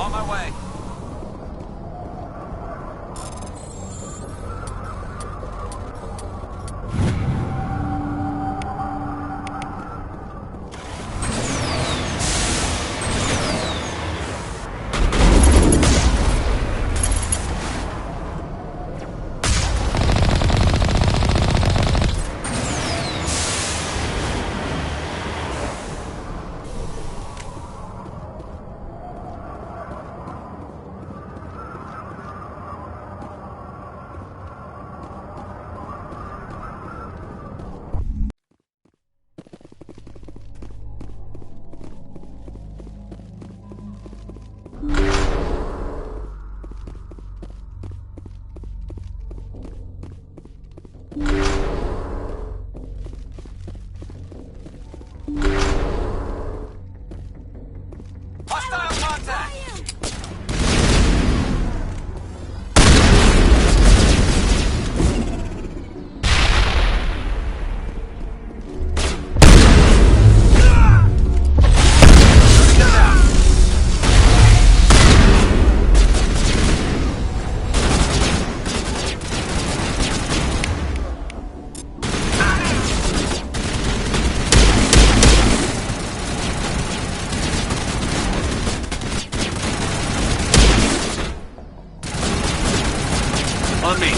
On my way. Hostile contact! On me.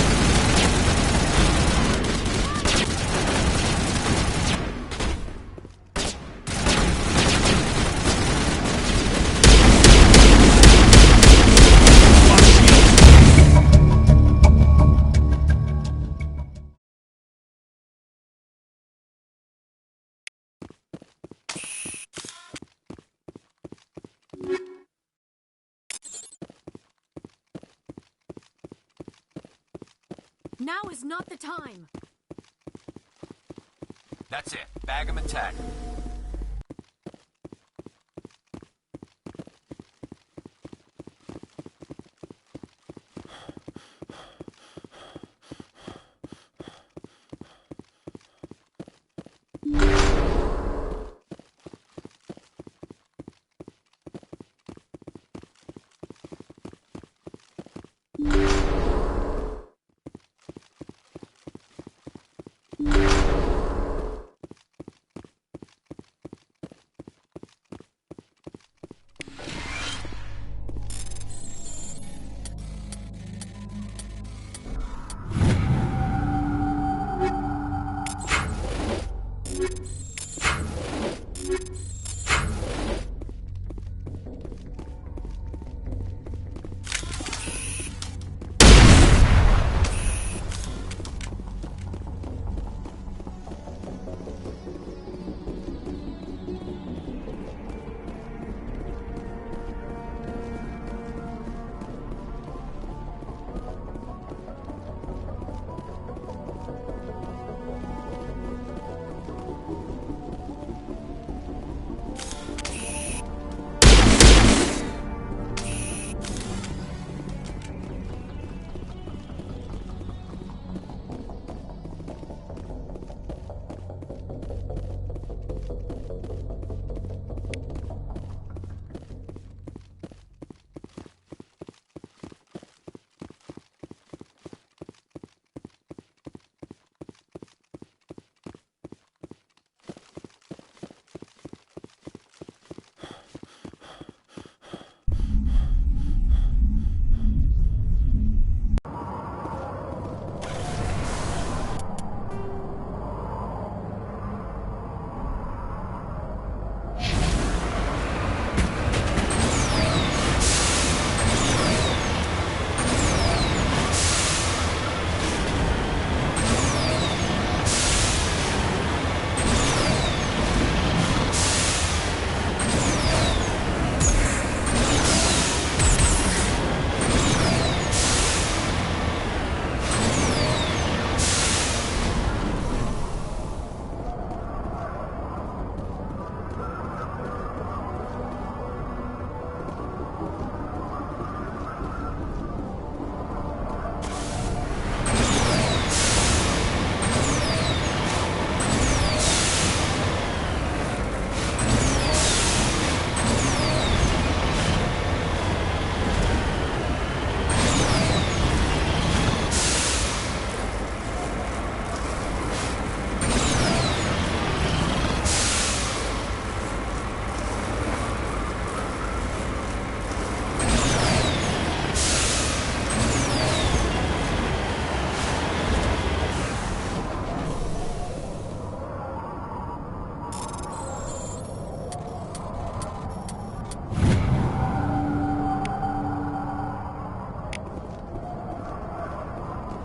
Now is not the time. That's it. Bag 'em and tag 'em.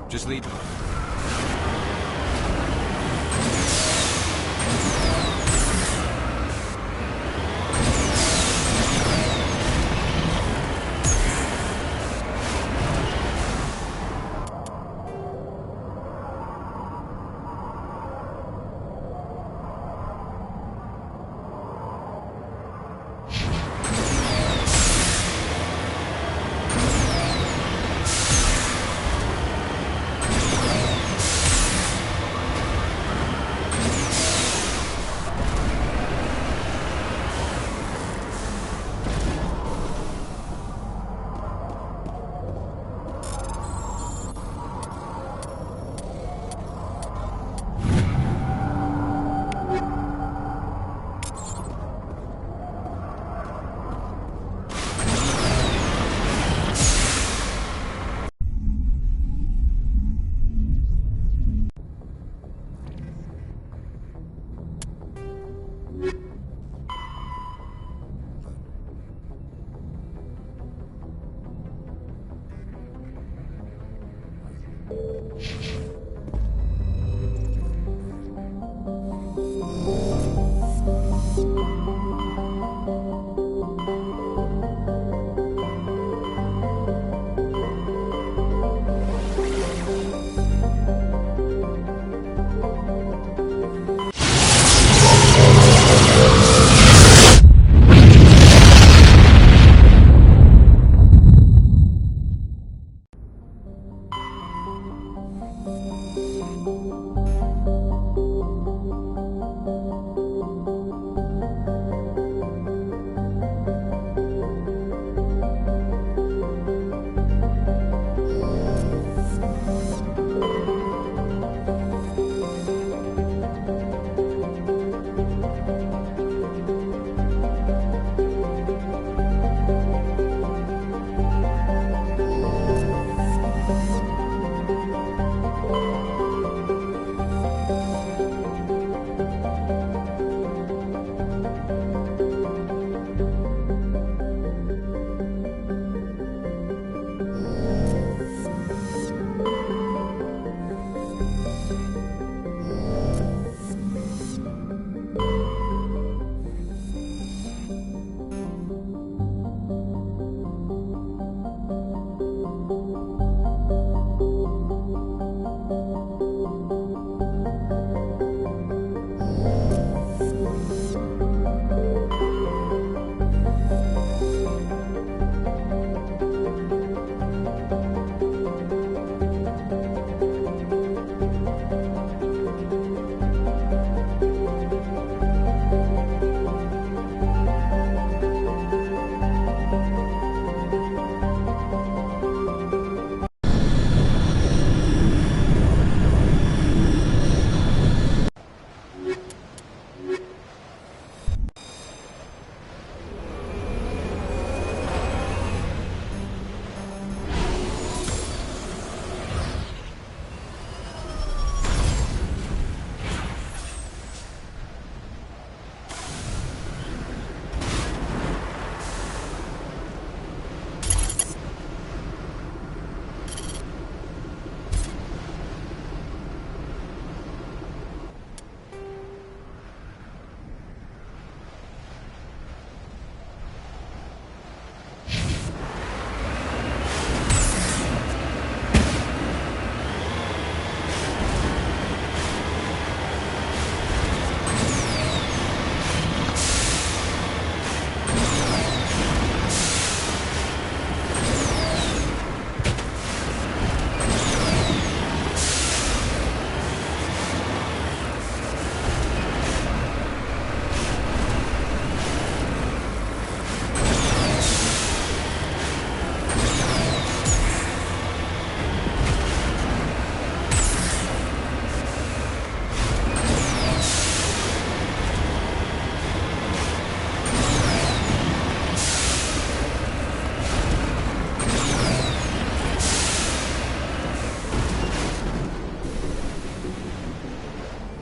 Just lead.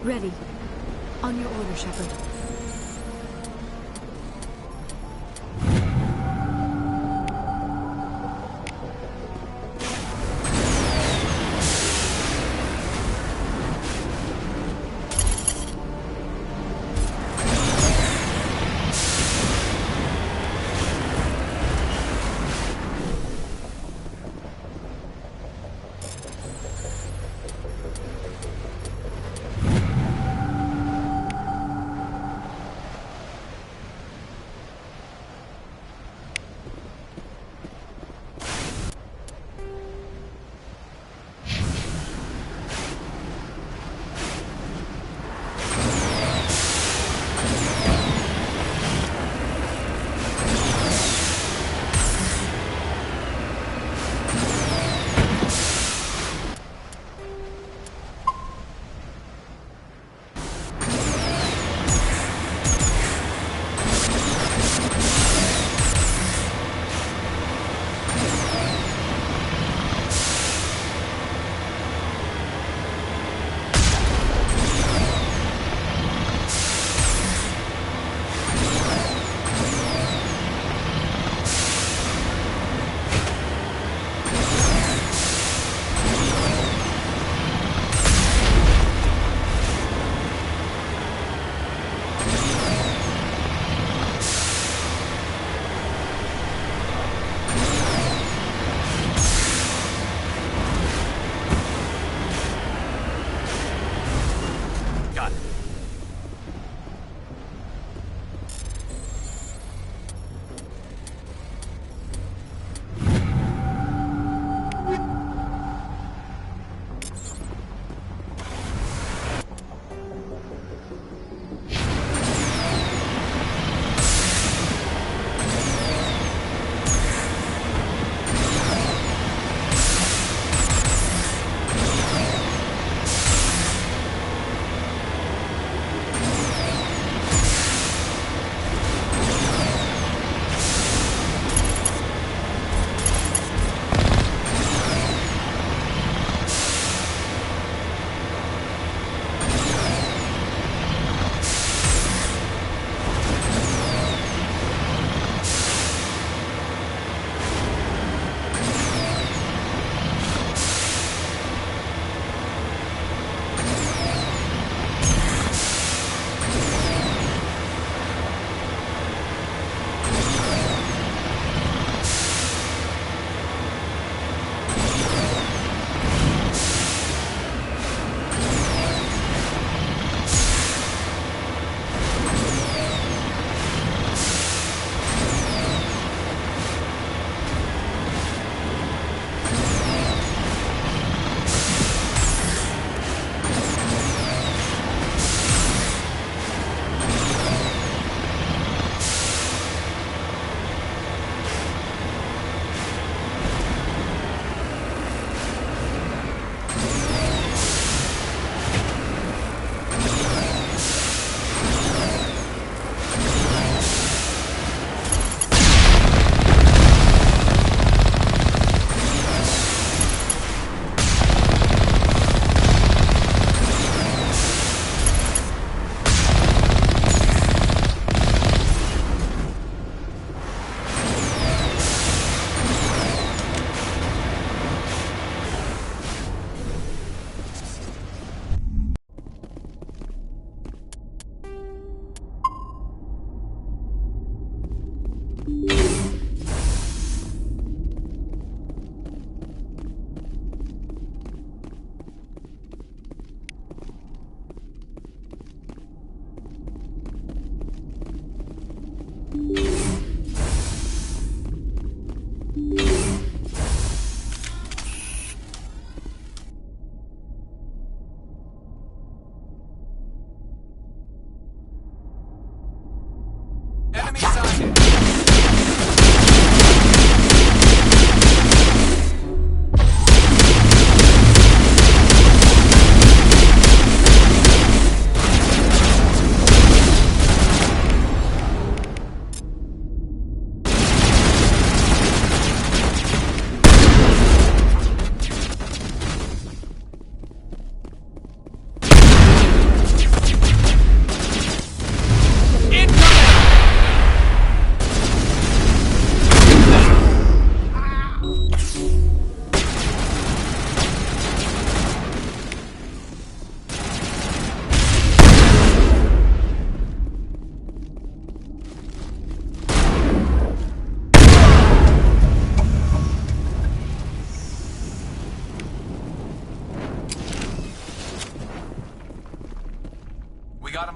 Ready. On your order, Shepard.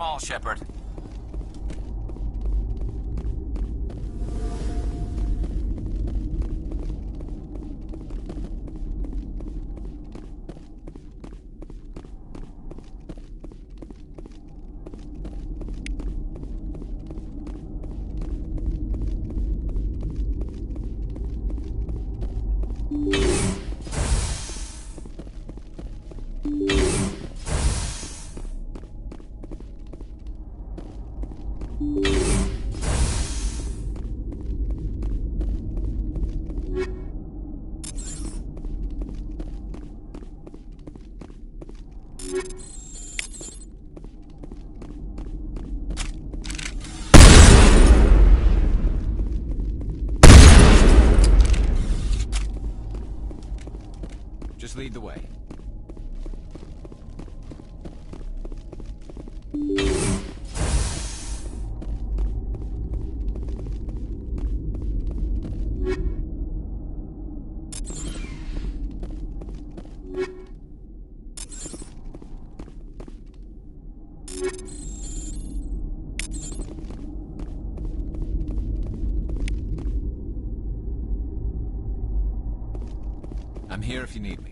them all, Shepard. Just lead the way. I'm here if you need me.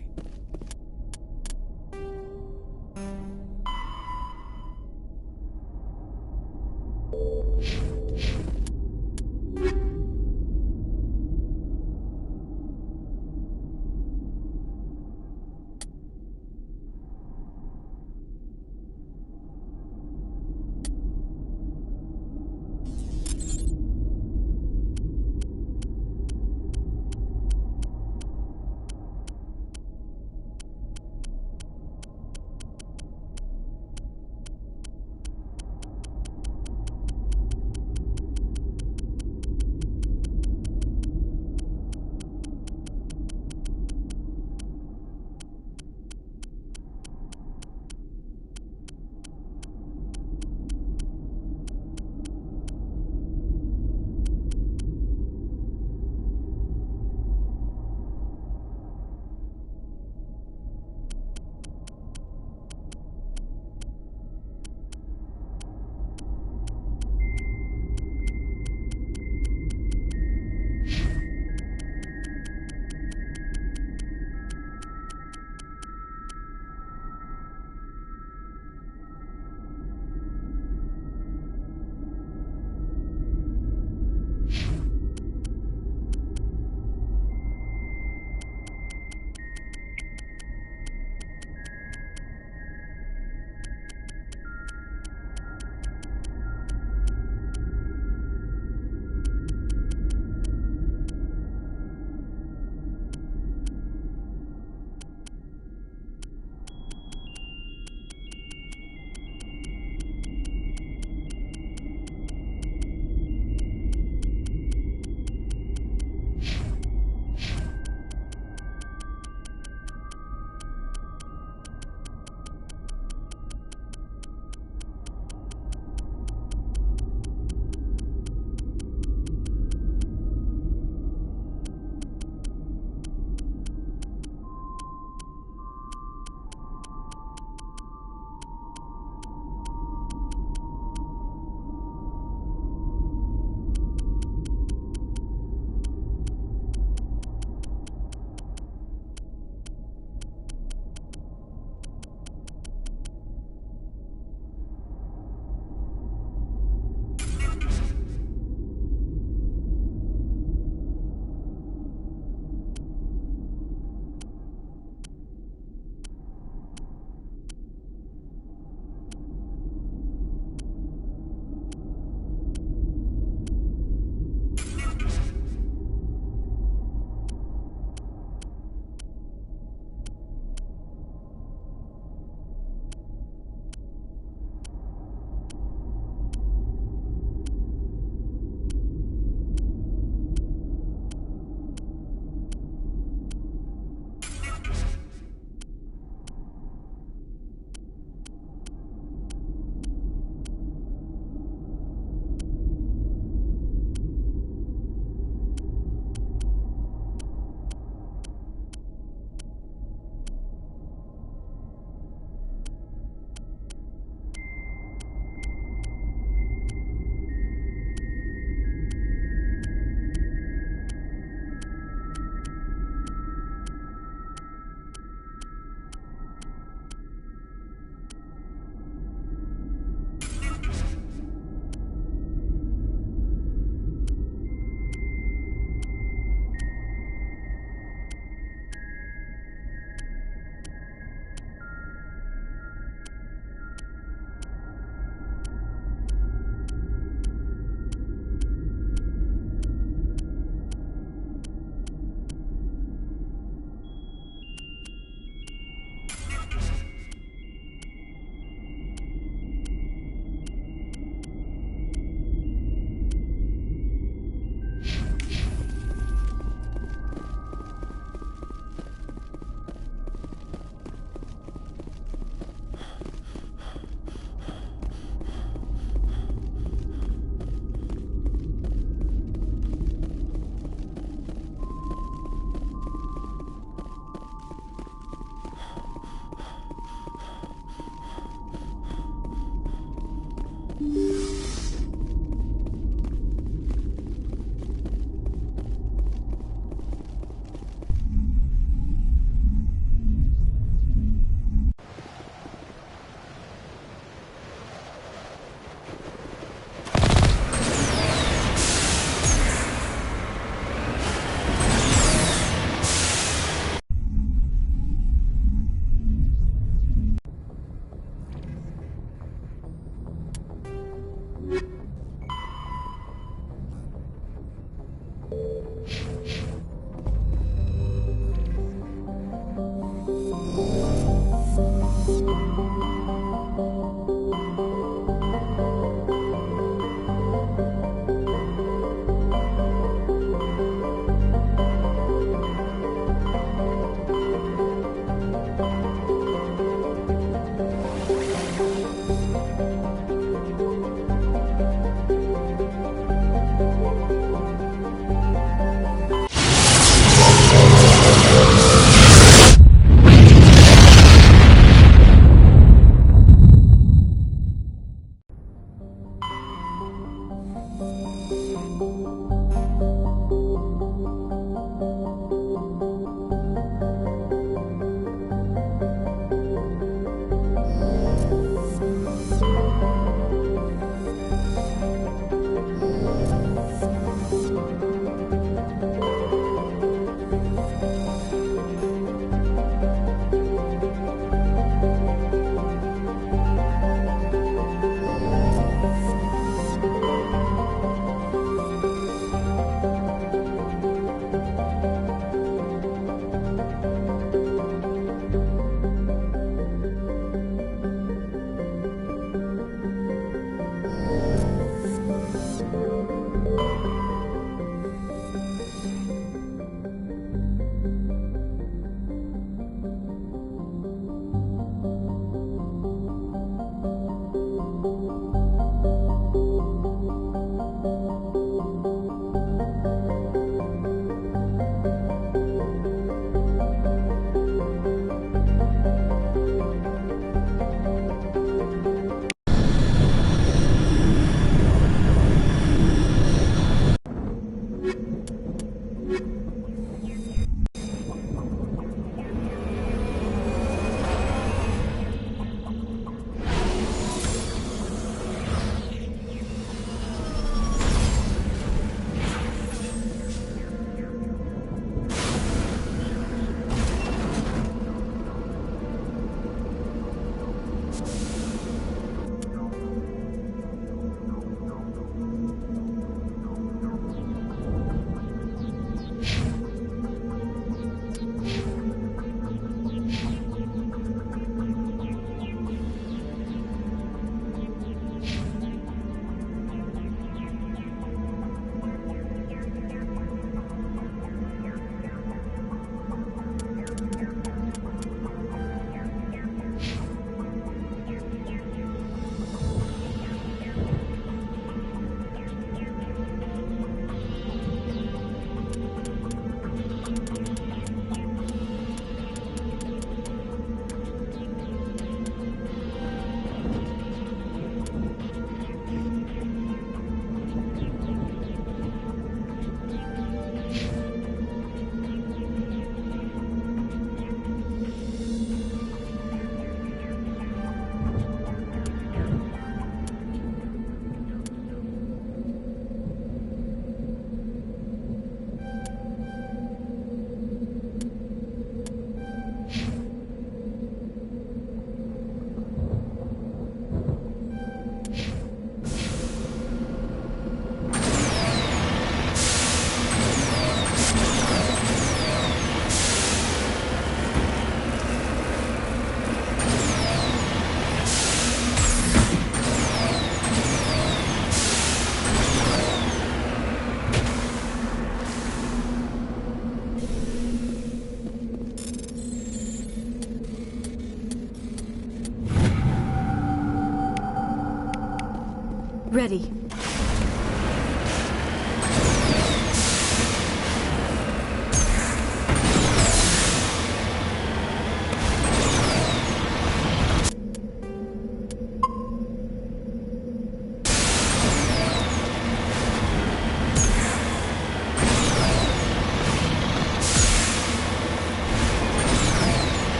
Ready.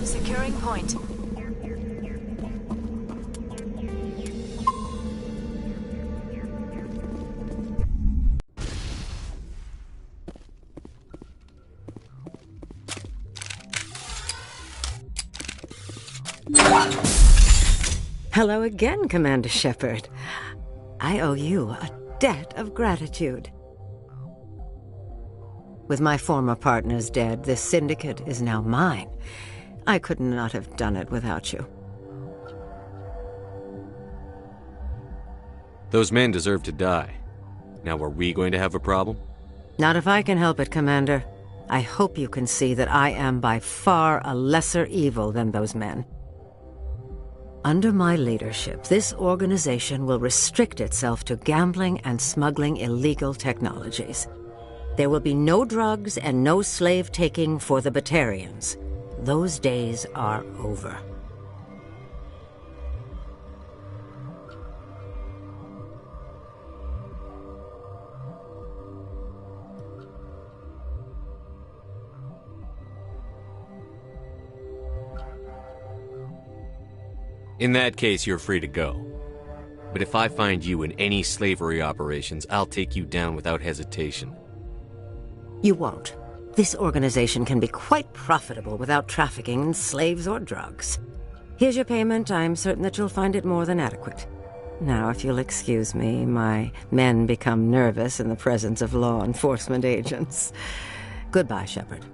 Securing point. Hello again, Commander Shepard. I owe you a debt of gratitude. With my former partners dead, this syndicate is now mine. I could not have done it without you. Those men deserve to die. Now, are we going to have a problem? Not if I can help it, Commander. I hope you can see that I am by far a lesser evil than those men. Under my leadership, this organization will restrict itself to gambling and smuggling illegal technologies. There will be no drugs and no slave-taking for the Batarians. Those days are over. In that case, you're free to go. But if I find you in any slavery operations, I'll take you down without hesitation. You won't. This organization can be quite profitable without trafficking in slaves or drugs. Here's your payment. I'm certain that you'll find it more than adequate. Now, if you'll excuse me, my men become nervous in the presence of law enforcement agents. Goodbye, Shepard.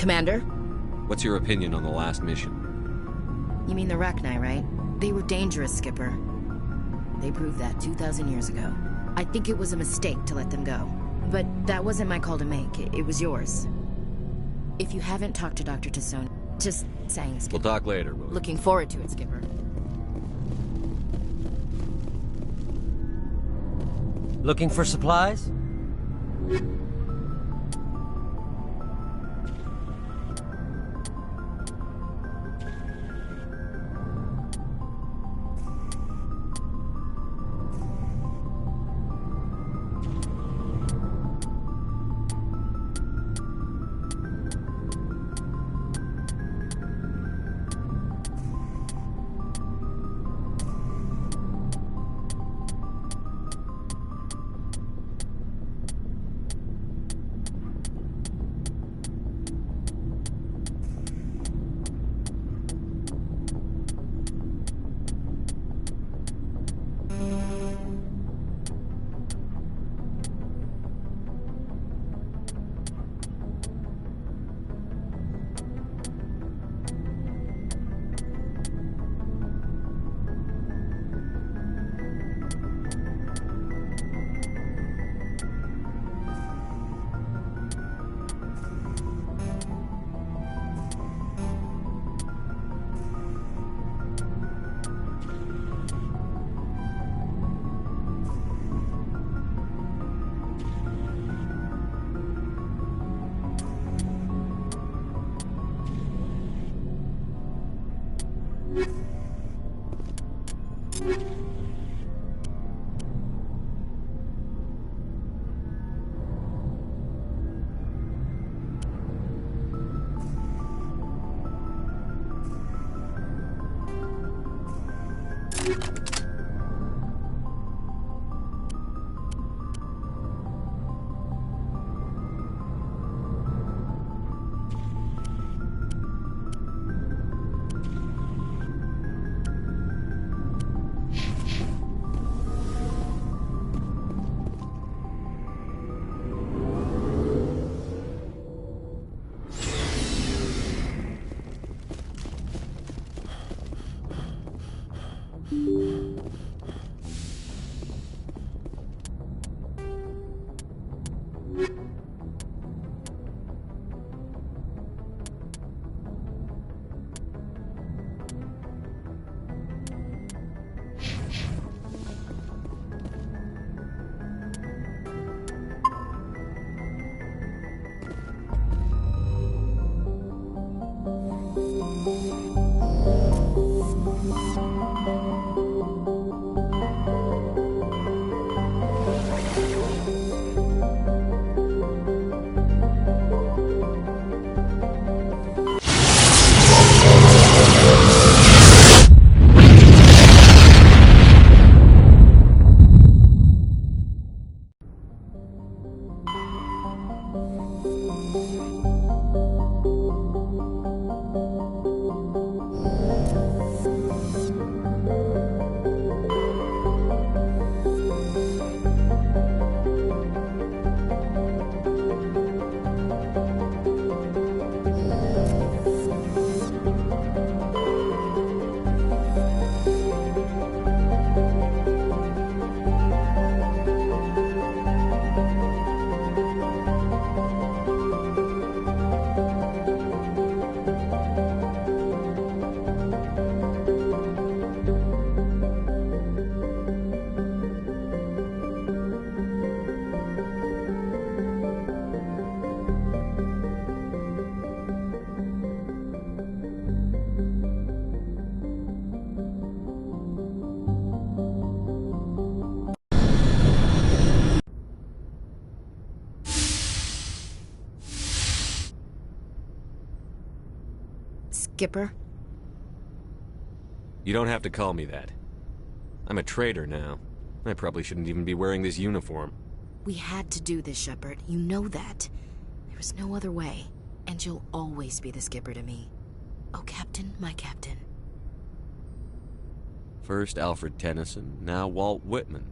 Commander? What's your opinion on the last mission? You mean the Rachni, right? They were dangerous, Skipper. They proved that 2,000 years ago. I think it was a mistake to let them go. But that wasn't my call to make. It was yours. If you haven't talked to Dr. Tassone, just saying, Skipper. We'll talk later, will we? Looking forward to it, Skipper. Looking for supplies? Skipper? You don't have to call me that. I'm a traitor now. I probably shouldn't even be wearing this uniform. We had to do this, Shepard. You know that. There was no other way. And you'll always be the skipper to me. Oh, Captain, my captain. First Alfred Tennyson, now Walt Whitman.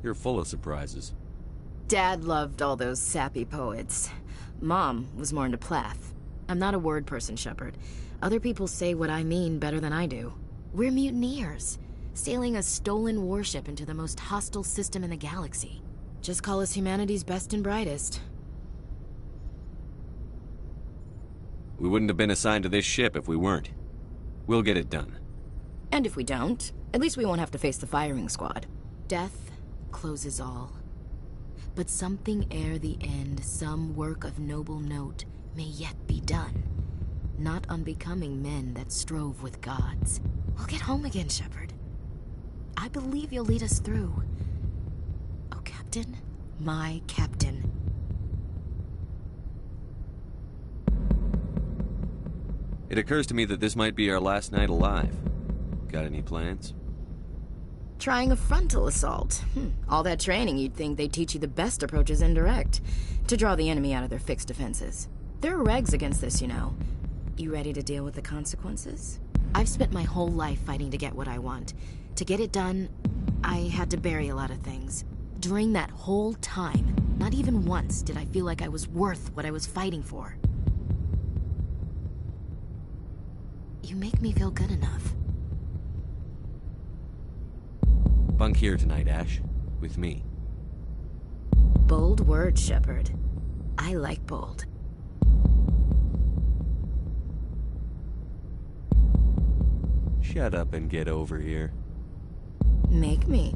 You're full of surprises. Dad loved all those sappy poets. Mom was more into Plath. I'm not a word person, Shepard. Other people say what I mean better than I do. We're mutineers, sailing a stolen warship into the most hostile system in the galaxy. Just call us humanity's best and brightest. We wouldn't have been assigned to this ship if we weren't. We'll get it done. And if we don't, at least we won't have to face the firing squad. Death closes all. But something ere the end, some work of noble note, may yet be done. Not unbecoming men that strove with gods. We'll get home again, Shepard. I believe you'll lead us through. Oh, Captain, my captain. It occurs to me that this might be our last night alive. Got any plans? Trying a frontal assault. All that training, you'd think they'd teach you the best approach is indirect. To draw the enemy out of their fixed defenses. There are regs against this, you know. You ready to deal with the consequences? I've spent my whole life fighting to get what I want. To get it done, I had to bury a lot of things. During that whole time, not even once did I feel like I was worth what I was fighting for. You make me feel good enough. Bunk here tonight, Ash. With me. Bold word, Shepard. I like bold. Shut up and get over here. Make me.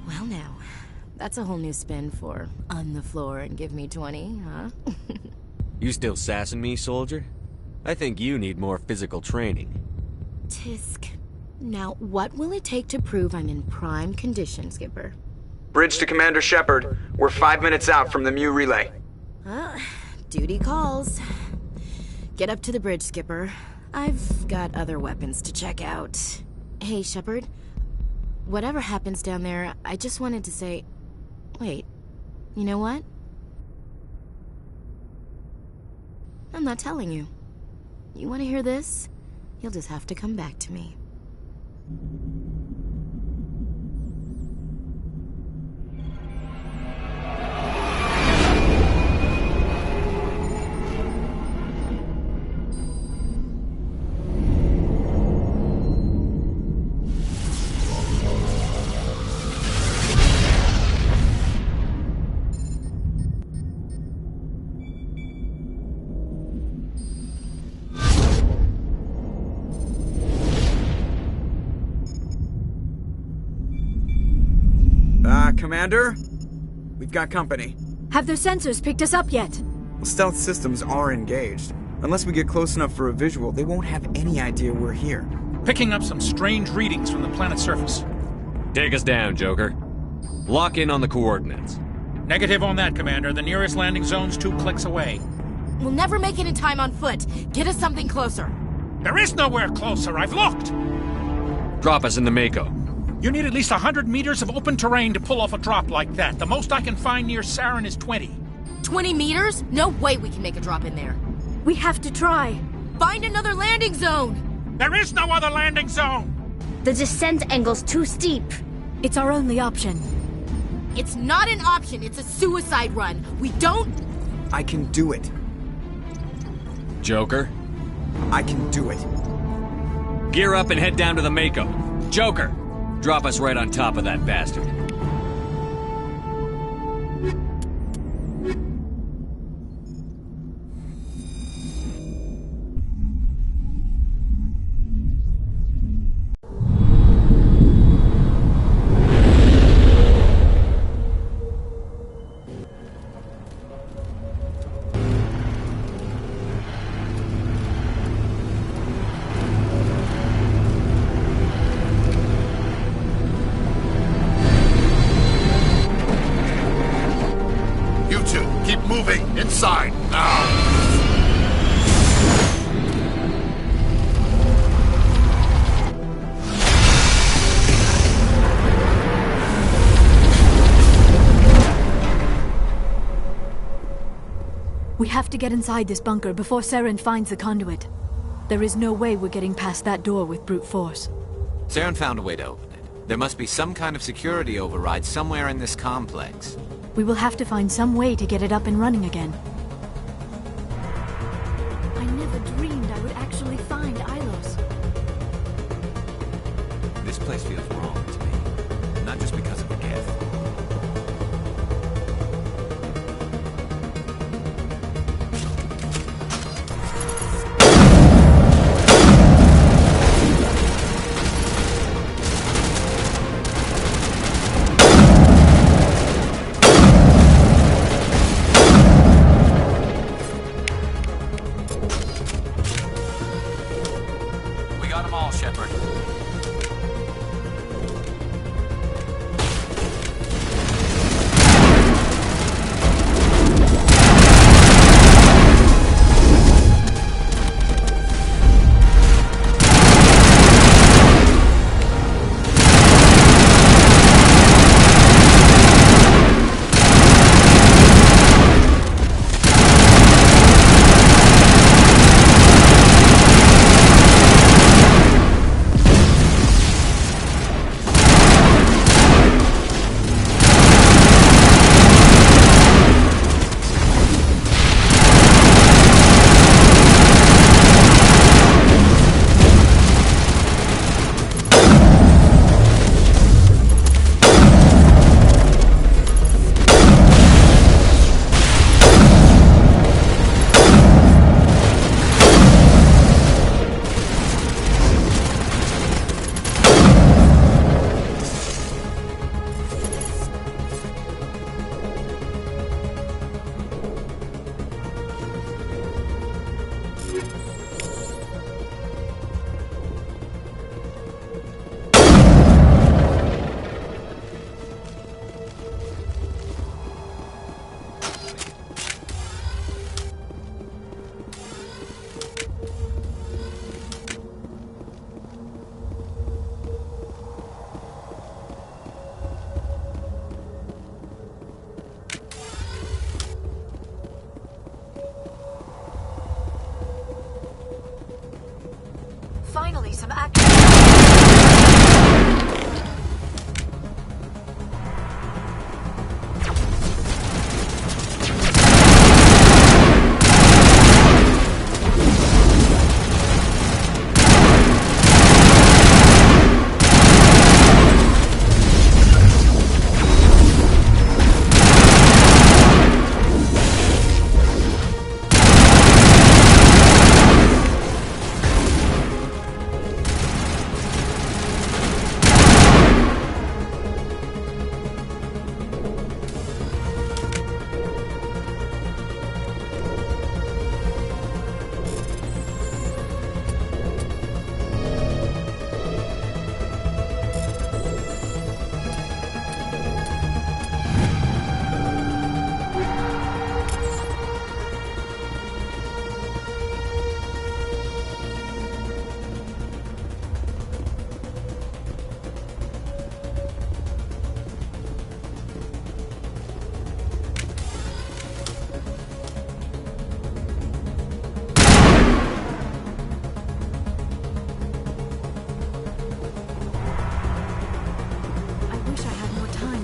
Well now, that's a whole new spin for on the floor and give me 20, huh? You still sassing me, soldier? I think you need more physical training. Tisk. Now, what will it take to prove I'm in prime condition, Skipper? Bridge to Commander Shepard. We're 5 minutes out from the Mu relay. Duty calls. Get up to the bridge, Skipper. I've got other weapons to check out. Hey, Shepard. Whatever happens down there, I just wanted to say... Wait, you know what? I'm not telling you. You want to hear this? You'll just have to come back to me. Commander? We've got company. Have their sensors picked us up yet? Well, stealth systems are engaged. Unless we get close enough for a visual, they won't have any idea we're here. Picking up some strange readings from the planet's surface. Take us down, Joker. Lock in on the coordinates. Negative on that, Commander. The nearest landing zone's 2 clicks away. We'll never make it in time on foot. Get us something closer. There is nowhere closer. I've looked. Drop us in the Mako. You need at least 100 meters of open terrain to pull off a drop like that. The most I can find near Saren is 20. 20 meters? No way we can make a drop in there. We have to try. Find another landing zone! There is no other landing zone! The descent angle's too steep. It's our only option. It's not an option, it's a suicide run. We don't... I can do it. Joker, I can do it. gear up and head down to the Mako. Joker, drop us right on top of that bastard. Keep moving! Inside! Now! We have to get inside this bunker before Saren finds the conduit. There is no way we're getting past that door with brute force. Saren found a way to open it. There must be some kind of security override somewhere in this complex. We will have to find some way to get it up and running again. I never dreamed I would actually find Ilos. This place feels wrong to me. Not just because of the gift.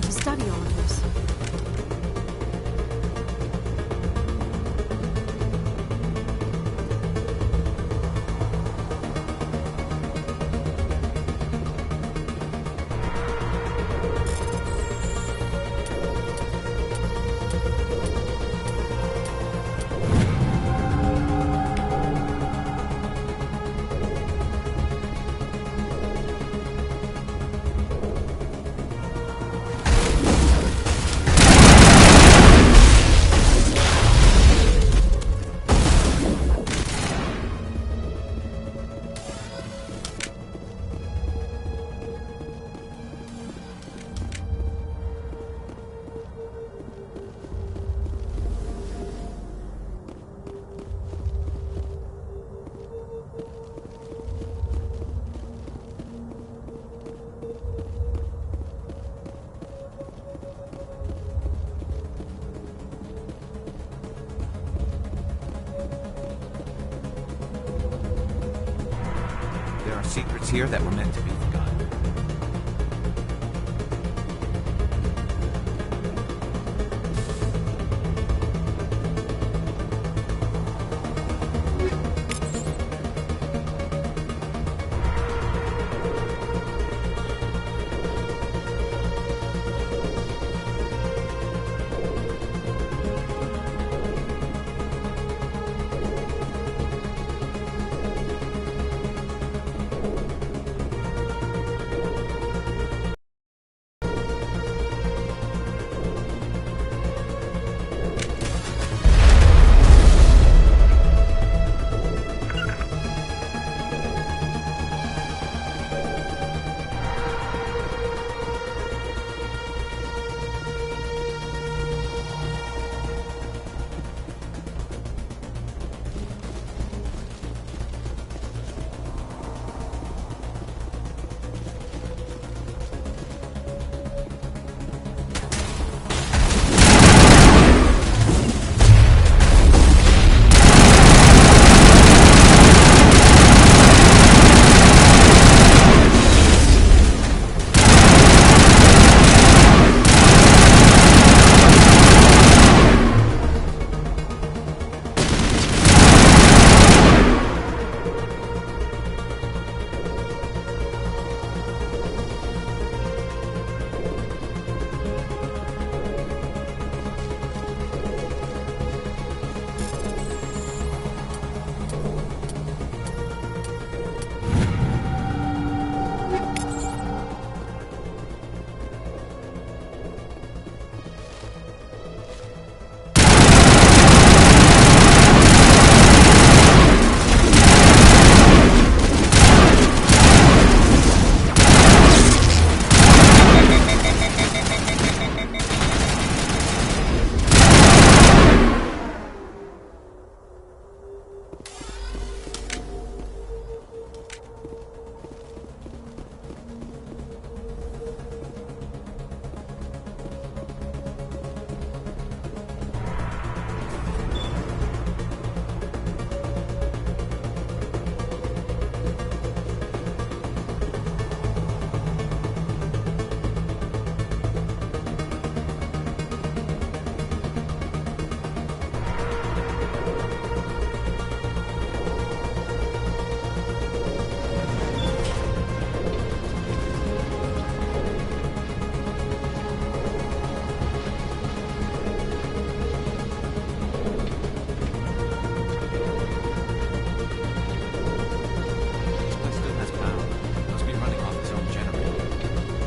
to study all of this? There are secrets here that were meant to be forgotten.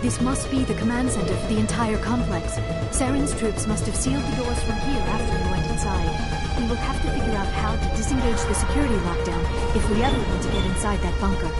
This must be the command center for the entire complex. Saren's troops must have sealed the doors from here after we went inside. We will have to figure out how to disengage the security lockdown if we ever want to get inside that bunker.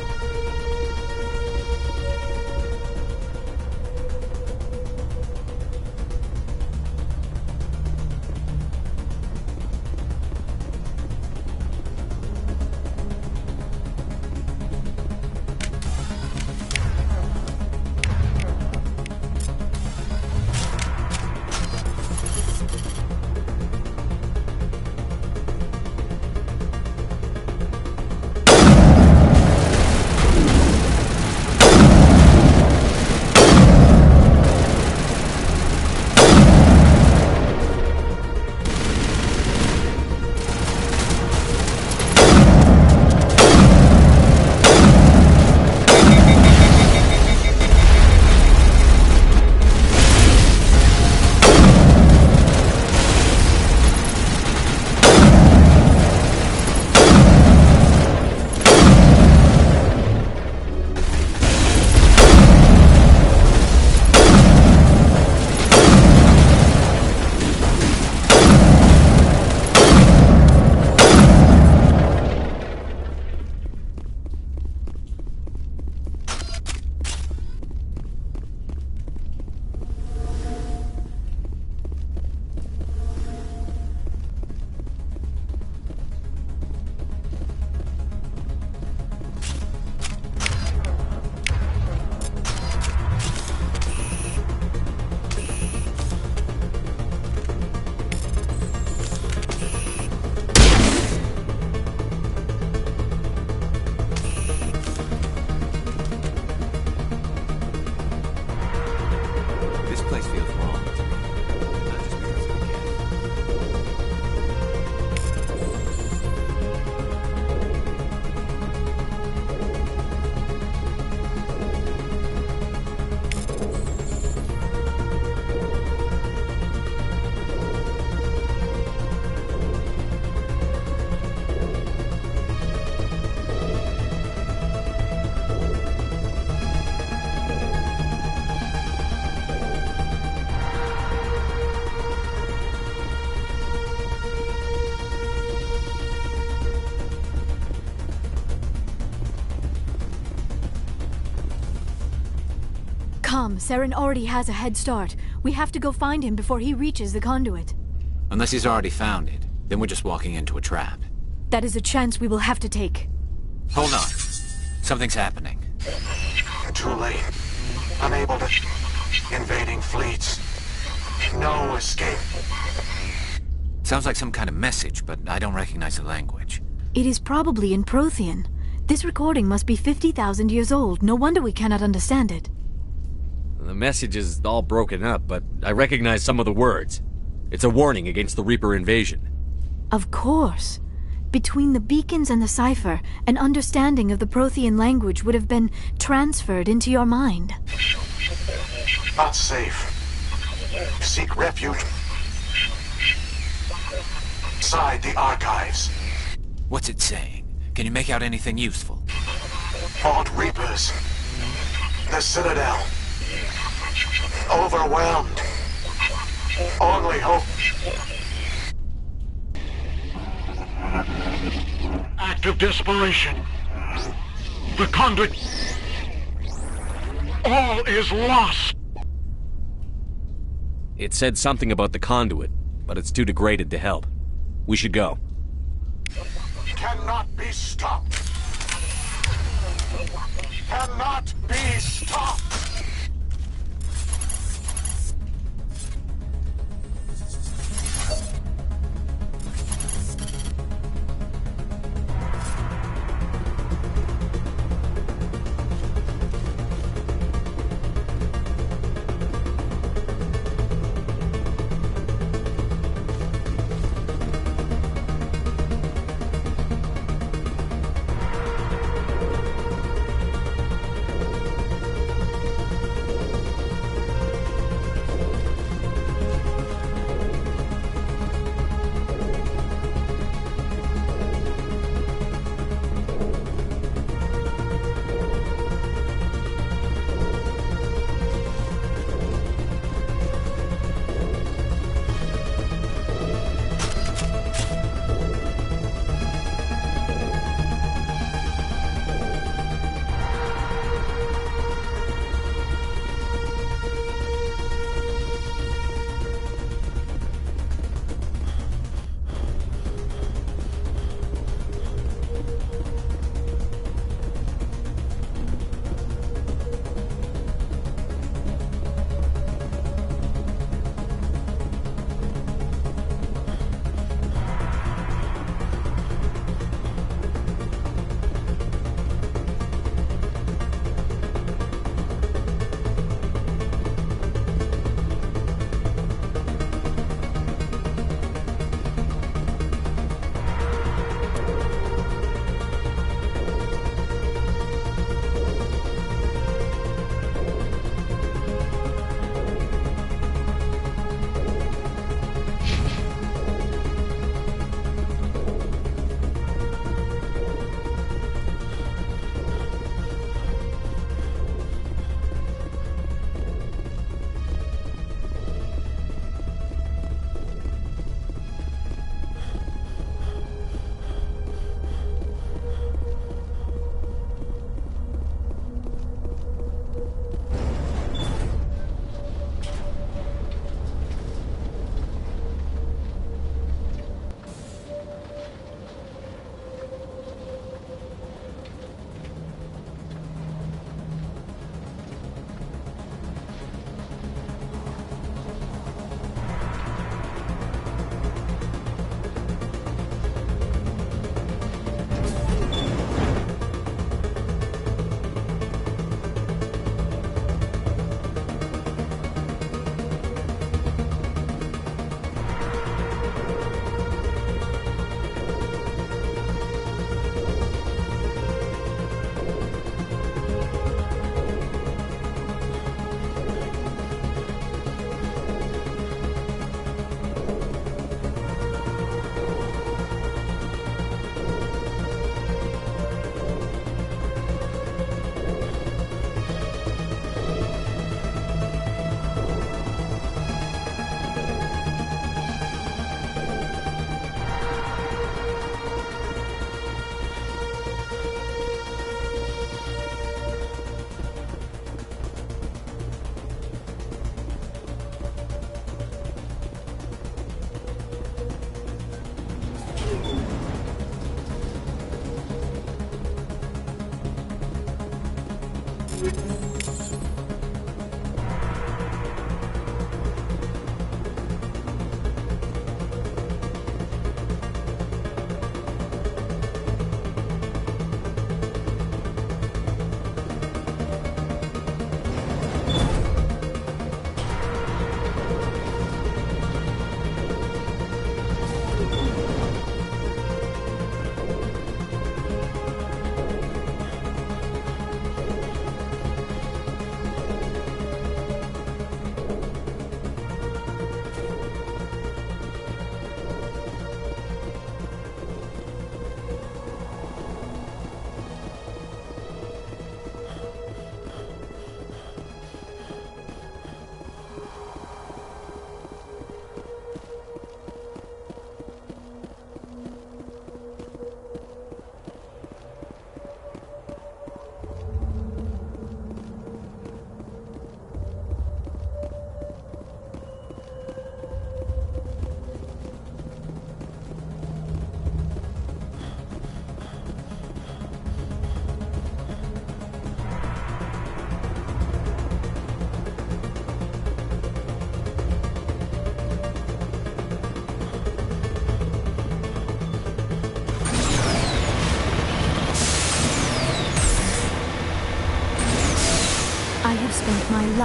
Tom, Saren already has a head start. We have to go find him before he reaches the conduit. Unless he's already found it, then we're just walking into a trap. That is a chance we will have to take. Hold on. Something's happening. Too late. Unable to... Invading fleets. No escape. Sounds like some kind of message, but I don't recognize the language. It is probably in Prothean. This recording must be 50,000 years old. No wonder we cannot understand it. The message is all broken up, but I recognize some of the words. It's a warning against the Reaper invasion. Of course. Between the beacons and the cipher, an understanding of the Prothean language would have been transferred into your mind. Not safe. Seek refuge inside the archives. What's it saying? Can you make out anything useful? Fought Reapers. The Citadel. Overwhelmed. Only hope. Act of desperation. The conduit. All is lost. It said something about the conduit, but it's too degraded to help. We should go. Cannot be stopped. Cannot be stopped.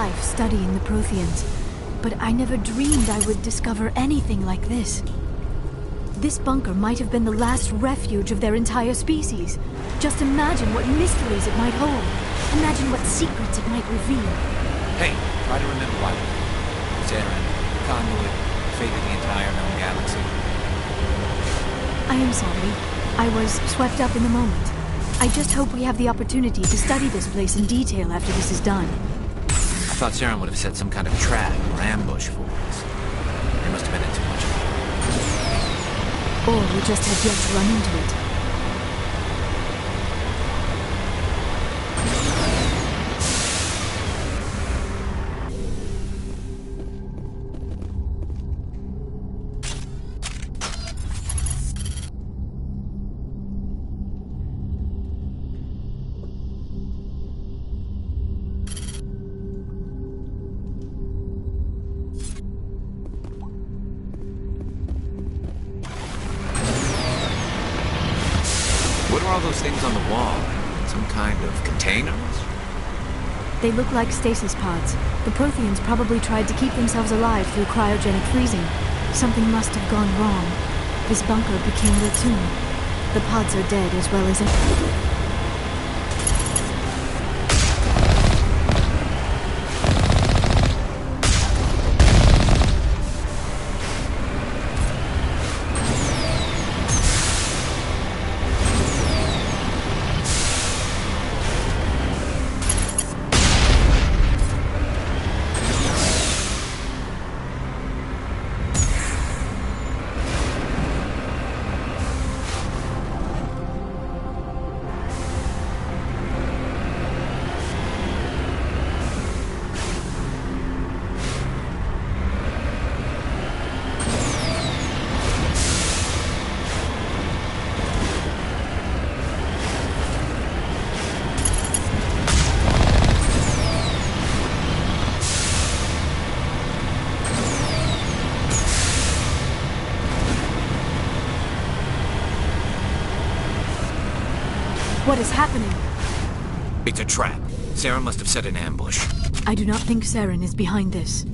life studying the Protheans, but I never dreamed I would discover anything like this. This bunker might have been the last refuge of their entire species. Just imagine what mysteries it might hold. Imagine what secrets it might reveal. Hey, try to remember why. Saren, conduit, fate of the entire known galaxy. I am sorry. I was swept up in the moment. I just hope we have the opportunity to study this place in detail after this is done. I thought Saren would have set some kind of trap or ambush for us. They must have been in too much of it. Or we just have yet to run into it. What are all those things on the wall? Some kind of containers? They look like stasis pods. The Protheans probably tried to keep themselves alive through cryogenic freezing. Something must have gone wrong. This bunker became their tomb. The pods are dead as well as... What is happening? It's a trap. Saren must have set an ambush. I do not think Saren is behind this.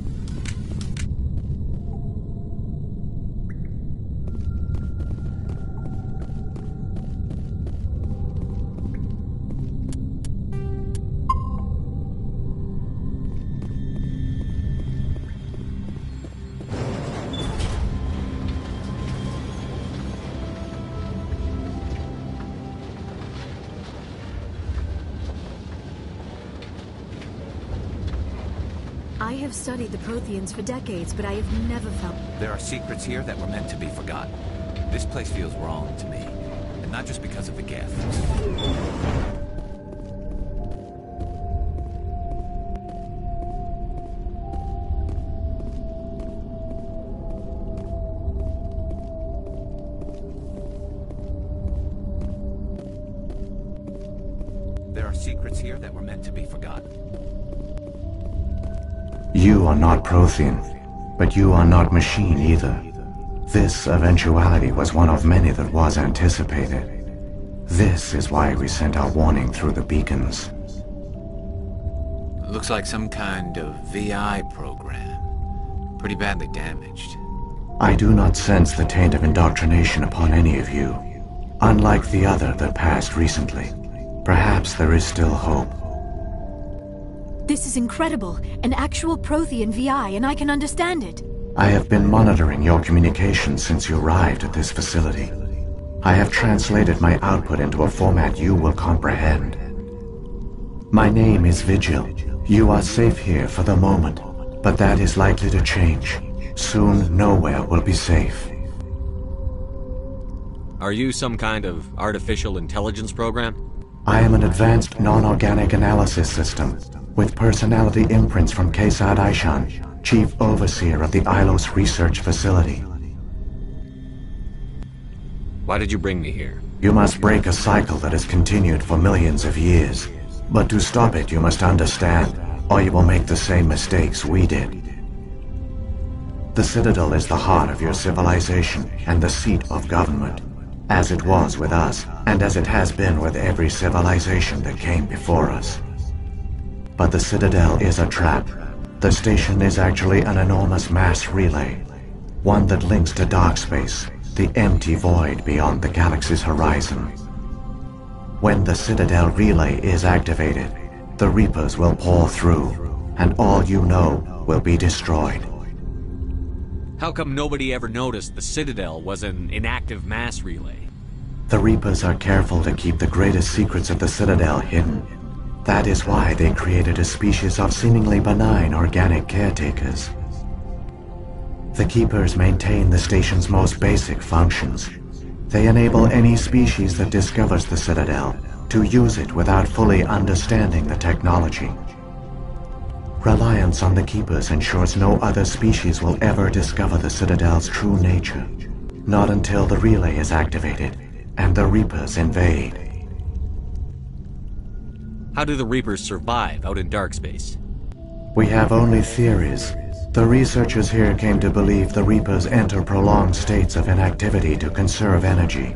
I have studied the Protheans for decades, but I have never felt... There are secrets here that were meant to be forgotten. This place feels wrong to me. And not just because of the gift. There are secrets here that were meant to be forgotten. You are not Prothean, but you are not machine either. This eventuality was one of many that was anticipated. This is why we sent our warning through the beacons. Looks like some kind of VI program. Pretty badly damaged. I do not sense the taint of indoctrination upon any of you, unlike the other that passed recently. Perhaps there is still hope. This is incredible. An actual Prothean VI, and I can understand it. I have been monitoring your communications since you arrived at this facility. I have translated my output into a format you will comprehend. My name is Vigil. You are safe here for the moment, but that is likely to change. Soon, nowhere will be safe. Are you some kind of artificial intelligence program? I am an advanced non-organic analysis system, with personality imprints from Kesad Aishan, Chief Overseer of the Ilos Research Facility. Why did you bring me here? You must break a cycle that has continued for millions of years. But to stop it, you must understand, or you will make the same mistakes we did. The Citadel is the heart of your civilization and the seat of government, as it was with us, and as it has been with every civilization that came before us. But the Citadel is a trap, The station is actually an enormous mass relay, one that links to dark space, the empty void beyond the galaxy's horizon. When the Citadel relay is activated, the Reapers will pour through, and all you know will be destroyed. How come nobody ever noticed the Citadel was an inactive mass relay? The Reapers are careful to keep the greatest secrets of the Citadel hidden. That is why they created a species of seemingly benign organic caretakers. The Keepers maintain the station's most basic functions. They enable any species that discovers the Citadel to use it without fully understanding the technology. Reliance on the Keepers ensures no other species will ever discover the Citadel's true nature. Not until the relay is activated and the Reapers invade. How do the Reapers survive out in dark space? We have only theories. The researchers here came to believe the Reapers enter prolonged states of inactivity to conserve energy.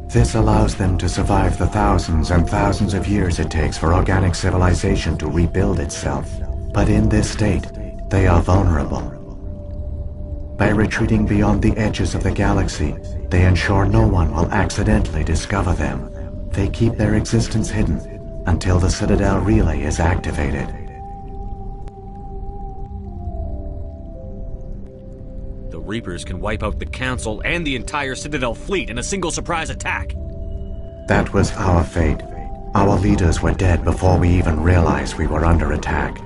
This allows them to survive the thousands and thousands of years it takes for organic civilization to rebuild itself. But in this state, they are vulnerable. By retreating beyond the edges of the galaxy, they ensure no one will accidentally discover them. They keep their existence hidden until the Citadel relay is activated. The Reapers can wipe out the Council and the entire Citadel fleet in a single surprise attack. That was our fate. Our leaders were dead before we even realized we were under attack.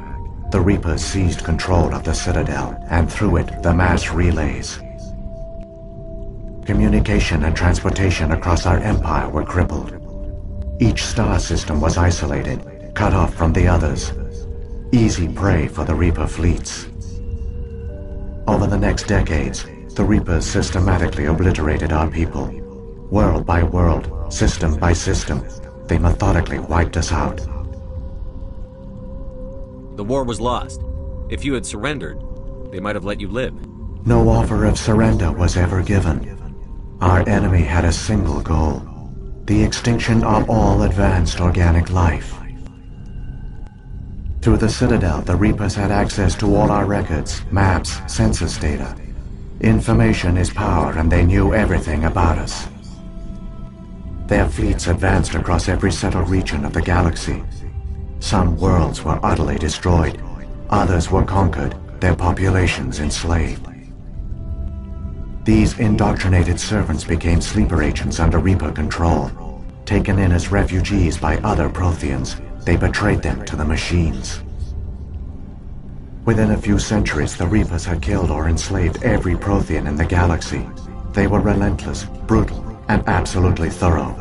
The Reapers seized control of the Citadel, and through it, the mass relays. Communication and transportation across our empire were crippled. Each star system was isolated, cut off from the others. Easy prey for the Reaper fleets. Over the next decades, the Reapers systematically obliterated our people. World by world, system by system, they methodically wiped us out. The war was lost. If you had surrendered, they might have let you live. No offer of surrender was ever given. Our enemy had a single goal: the extinction of all advanced organic life. Through the Citadel, the Reapers had access to all our records, maps, census data. Information is power, and they knew everything about us. Their fleets advanced across every settled region of the galaxy. Some worlds were utterly destroyed, others were conquered, their populations enslaved. These indoctrinated servants became sleeper agents under Reaper control. Taken in as refugees by other Protheans, they betrayed them to the machines. Within a few centuries, the Reapers had killed or enslaved every Prothean in the galaxy. They were relentless, brutal, and absolutely thorough.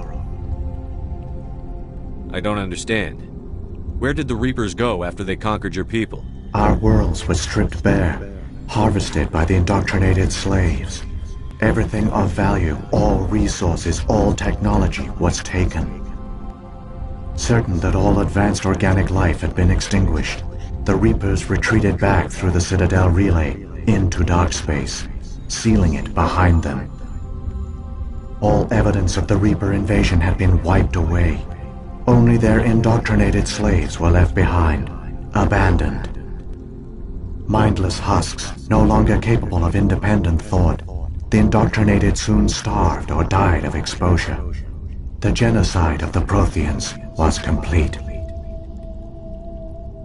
I don't understand. Where did the Reapers go after they conquered your people? Our worlds were stripped bare, harvested by the indoctrinated slaves. Everything of value, all resources, all technology was taken. Certain that all advanced organic life had been extinguished, the Reapers retreated back through the Citadel relay into dark space, sealing it behind them. All evidence of the Reaper invasion had been wiped away. Only their indoctrinated slaves were left behind, abandoned. Mindless husks, no longer capable of independent thought, the indoctrinated soon starved or died of exposure. The genocide of the Protheans was complete.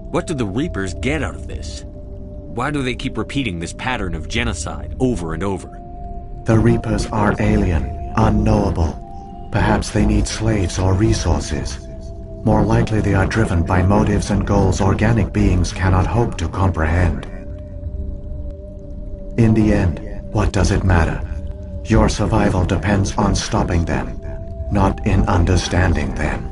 What do the Reapers get out of this? Why do they keep repeating this pattern of genocide over and over? The Reapers are alien, unknowable. Perhaps they need slaves or resources. More likely they are driven by motives and goals organic beings cannot hope to comprehend. In the end, what does it matter? Your survival depends on stopping them, not in understanding them.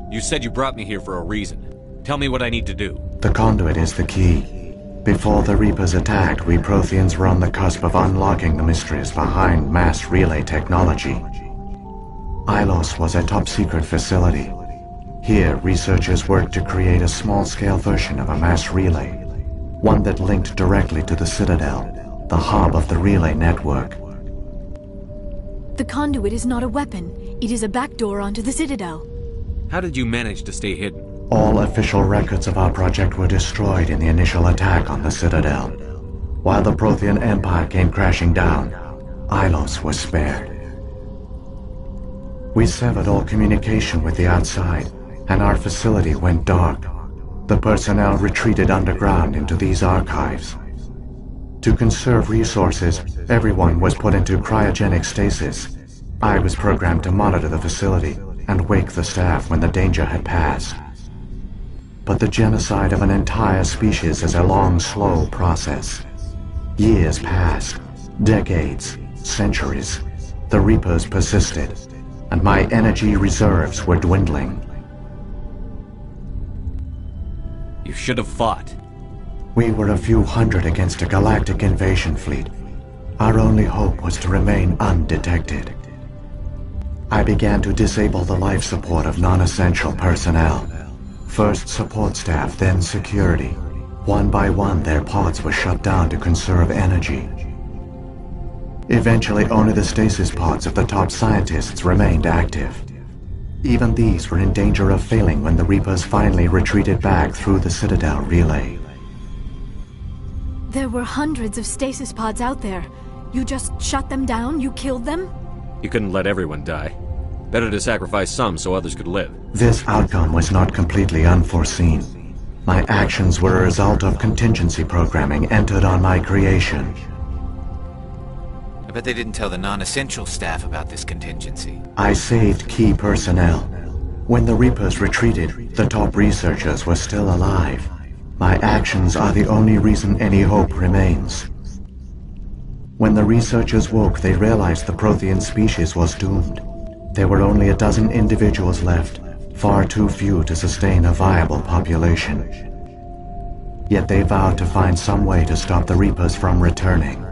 You said you brought me here for a reason. Tell me what I need to do. The conduit is the key. Before the Reapers attacked, we Protheans were on the cusp of unlocking the mysteries behind mass relay technology. Ilos was a top-secret facility. Here, researchers worked to create a small-scale version of a mass relay, one that linked directly to the Citadel, the hub of the relay network. The conduit is not a weapon. It is a backdoor onto the Citadel. How did you manage to stay hidden? All official records of our project were destroyed in the initial attack on the Citadel. While the Prothean Empire came crashing down, Ilos was spared. We severed all communication with the outside, and our facility went dark. The personnel retreated underground into these archives. To conserve resources, everyone was put into cryogenic stasis. I was programmed to monitor the facility and wake the staff when the danger had passed. But the genocide of an entire species is a long, slow process. Years passed, decades, centuries. The Reapers persisted, and my energy reserves were dwindling. You should have fought. We were a few hundred against a galactic invasion fleet. Our only hope was to remain undetected. I began to disable the life support of non-essential personnel. First support staff, then security. One by one, their pods were shut down to conserve energy. Eventually, only the stasis pods of the top scientists remained active. Even these were in danger of failing when the Reapers finally retreated back through the Citadel relay. There were hundreds of stasis pods out there. You just shut them down? You killed them? You couldn't let everyone die. Better to sacrifice some so others could live. This outcome was not completely unforeseen. My actions were a result of contingency programming entered on my creation. I bet they didn't tell the non-essential staff about this contingency. I saved key personnel. When the Reapers retreated, the top researchers were still alive. My actions are the only reason any hope remains. When the researchers woke, they realized the Prothean species was doomed. There were only a dozen individuals left, far too few to sustain a viable population. Yet they vowed to find some way to stop the Reapers from returning.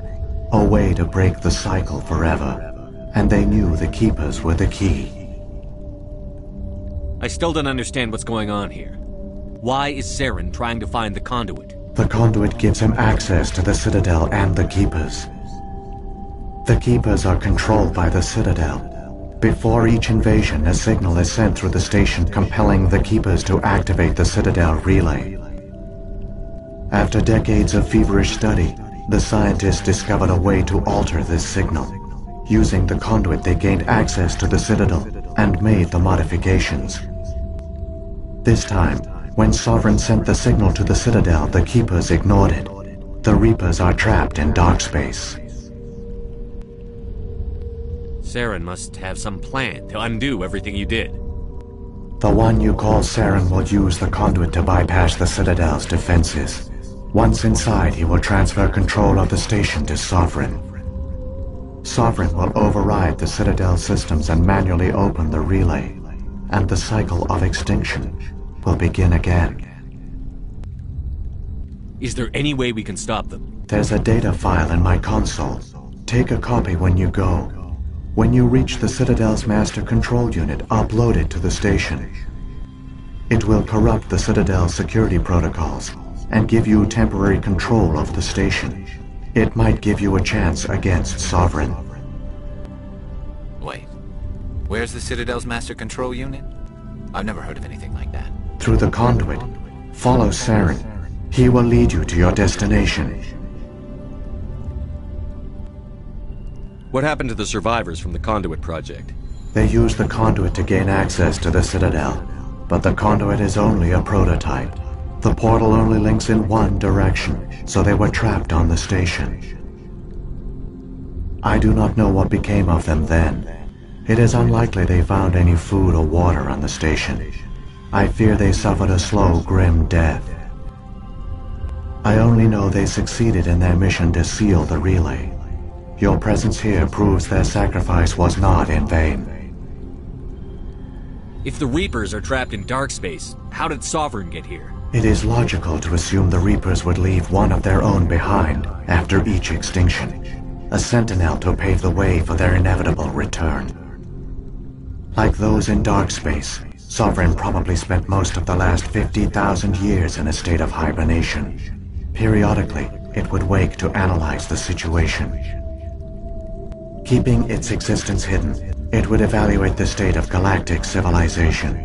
A way to break the cycle forever. And they knew the Keepers were the key. I still don't understand what's going on here. Why is Saren trying to find the conduit? The conduit gives him access to the Citadel and the Keepers. The Keepers are controlled by the Citadel. Before each invasion, a signal is sent through the station compelling the Keepers to activate the Citadel relay. After decades of feverish study, the scientists discovered a way to alter this signal. Using the conduit, they gained access to the Citadel and made the modifications. This time, when Sovereign sent the signal to the Citadel, the Keepers ignored it. The Reapers are trapped in dark space. Saren must have some plan to undo everything you did. The one you call Saren will use the conduit to bypass the Citadel's defenses. Once inside, he will transfer control of the station to Sovereign. Sovereign will override the Citadel systems and manually open the relay, and the cycle of extinction will begin again. Is there any way we can stop them? There's a data file in my console. Take a copy when you go. When you reach the Citadel's master control unit, upload it to the station. It will corrupt the Citadel's security protocols and give you temporary control of the station. It might give you a chance against Sovereign. Wait, where's the Citadel's master control unit? I've never heard of anything like that. Through the conduit, follow Saren. He will lead you to your destination. What happened to the survivors from the Conduit project? They used the conduit to gain access to the Citadel, but the conduit is only a prototype. The portal only links in one direction, so they were trapped on the station. I do not know what became of them then. It is unlikely they found any food or water on the station. I fear they suffered a slow, grim death. I only know they succeeded in their mission to seal the relay. Your presence here proves their sacrifice was not in vain. If the Reapers are trapped in dark space, how did Sovereign get here? It is logical to assume the Reapers would leave one of their own behind after each extinction, a sentinel to pave the way for their inevitable return. Like those in dark space, Sovereign probably spent most of the last 50,000 years in a state of hibernation. Periodically, it would wake to analyze the situation. Keeping its existence hidden, it would evaluate the state of galactic civilization,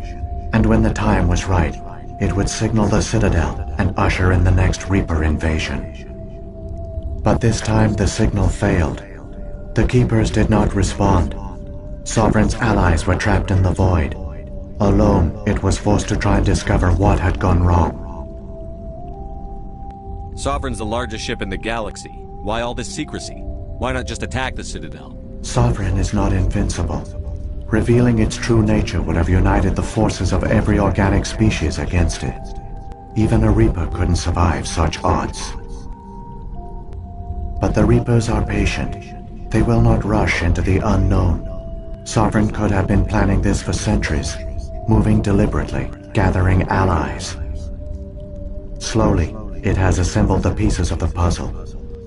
and when the time was right, it would signal the Citadel and usher in the next Reaper invasion. But this time the signal failed. The Keepers did not respond. Sovereign's allies were trapped in the void. Alone, it was forced to try and discover what had gone wrong. Sovereign's the largest ship in the galaxy. Why all this secrecy? Why not just attack the Citadel? Sovereign is not invincible. Revealing its true nature would have united the forces of every organic species against it. Even a Reaper couldn't survive such odds. But the Reapers are patient. They will not rush into the unknown. Sovereign could have been planning this for centuries, moving deliberately, gathering allies. Slowly, it has assembled the pieces of the puzzle,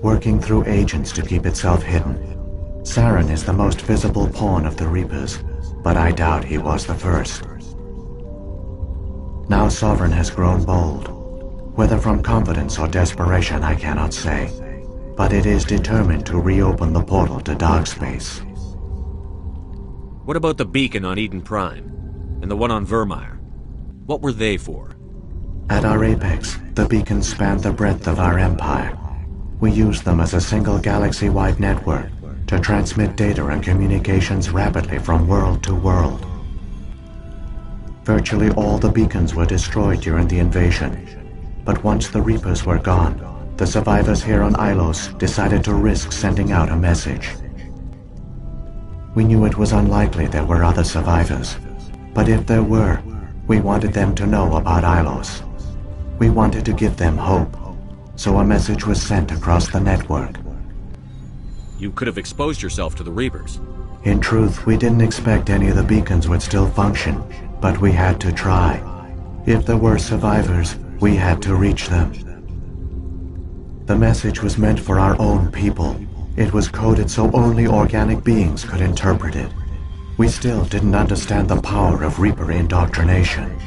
working through agents to keep itself hidden. Saren is the most visible pawn of the Reapers, but I doubt he was the first. Now Sovereign has grown bold. Whether from confidence or desperation, I cannot say. But it is determined to reopen the portal to dark space. What about the beacon on Eden Prime? And the one on Vermeer? What were they for? At our apex, the beacons spanned the breadth of our empire. We used them as a single galaxy-wide network to transmit data and communications rapidly from world to world. Virtually all the beacons were destroyed during the invasion, but once the Reapers were gone, the survivors here on Ilos decided to risk sending out a message. We knew it was unlikely there were other survivors, but if there were, we wanted them to know about Ilos. We wanted to give them hope, so a message was sent across the network. You could have exposed yourself to the Reapers. In truth, we didn't expect any of the beacons would still function, but we had to try. If there were survivors, we had to reach them. The message was meant for our own people. It was coded so only organic beings could interpret it. We still didn't understand the power of Reaper indoctrination.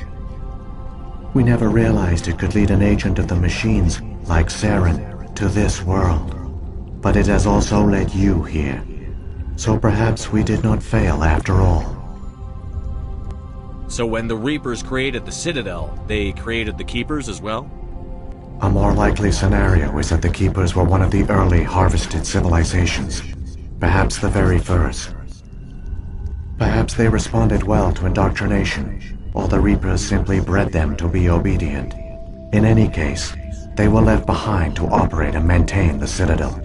We never realized it could lead an agent of the machines, like Saren, to this world. But it has also led you here. So perhaps we did not fail after all. So when the Reapers created the Citadel, they created the Keepers as well? A more likely scenario is that the Keepers were one of the early harvested civilizations. Perhaps the very first. Perhaps they responded well to indoctrination, or the Reapers simply bred them to be obedient. In any case, they were left behind to operate and maintain the Citadel.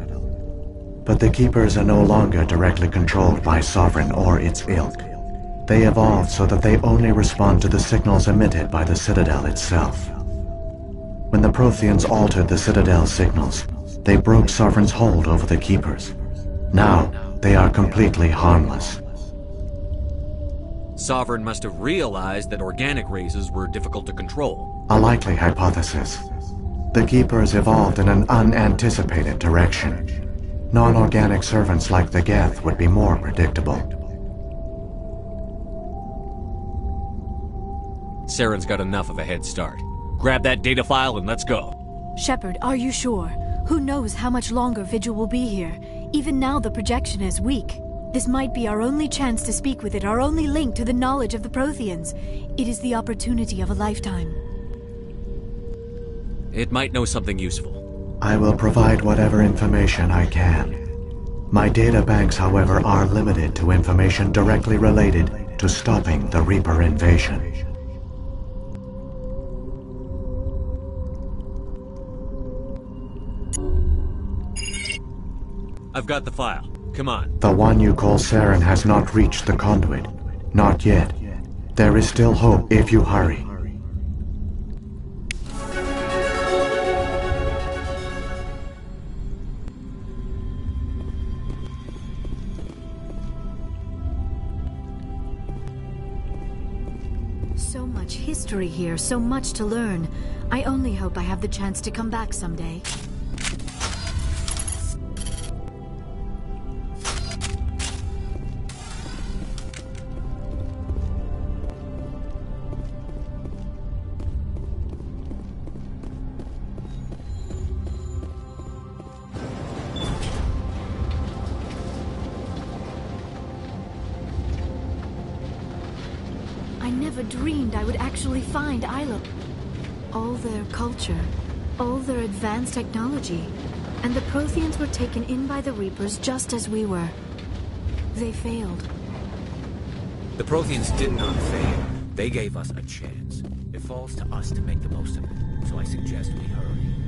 But the Keepers are no longer directly controlled by Sovereign or its ilk. They evolved so that they only respond to the signals emitted by the Citadel itself. When the Protheans altered the Citadel's signals, they broke Sovereign's hold over the Keepers. Now, they are completely harmless. Sovereign must have realized that organic races were difficult to control. A likely hypothesis. The Keepers evolved in an unanticipated direction. Non-organic servants like the Geth would be more predictable. Saren's got enough of a head start. Grab that data file and let's go. Shepard, are you sure? Who knows how much longer Vigil will be here? Even now the projection is weak. This might be our only chance to speak with it, our only link to the knowledge of the Protheans. It is the opportunity of a lifetime. It might know something useful. I will provide whatever information I can. My data banks, however, are limited to information directly related to stopping the Reaper invasion. I've got the file. Come on. The one you call Saren has not reached the conduit. Not yet. There is still hope if you hurry. So much history here, so much to learn. I only hope I have the chance to come back someday. I never dreamed I would actually find Isla. All their culture, all their advanced technology, and the Protheans were taken in by the Reapers just as we were. They failed. The Protheans did not fail. They gave us a chance. It falls to us to make the most of it, so I suggest we hurry.